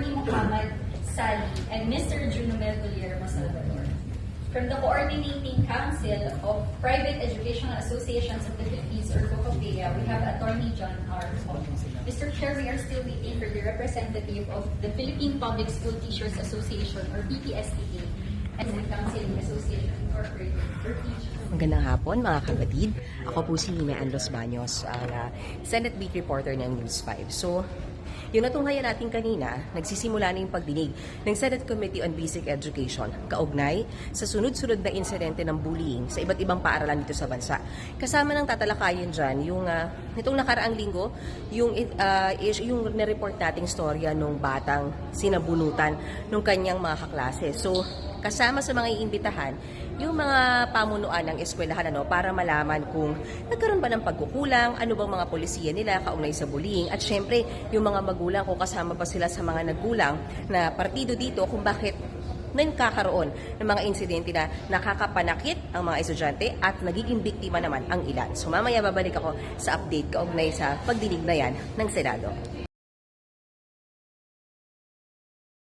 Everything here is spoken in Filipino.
Attorney Muhammad Sali and Mr. Junumel Guillermo Salvador. From the Coordinating Council of Private Educational Associations of the Philippines, or COCOPEA, we have Attorney John R. Hong. Mr. Chair, we are still waiting for the representative of the Philippine Public School Teachers Association, or PPSTA, and the Counseling Association Incorporated, or teachers. Magandang hapon mga kapatid. Ako po si Mean Los Baños, ang Senate Beat Reporter ng News 5. So, yung natunghayan natin kanina, nagsisimula na yung pagdinig ng Senate Committee on Basic Education kaugnay sa sunod-sunod na insidente ng bullying sa iba't ibang paaralan dito sa bansa. Kasama ng tatalakayin dyan, yung nitong nakaraang linggo, yung nireport nating storya nung batang sinabunutan ng kanyang mga kaklase. So, kasama sa mga iimbitahan, yung mga pamunuan ng eskwelahan para malaman kung nagkaroon ba ng pagkukulang, ano bang mga polisiya nila kaugnay sa bullying, at syempre yung mga magulang kung kasama ba sila sa mga naggulang na partido dito kung bakit nagkakaroon ng mga insidente na nakakapanakit ang mga estudyante at nagiging biktima naman ang ilan. So mamaya babalik ako sa update kaugnay sa pagdinig na yan ng Senado.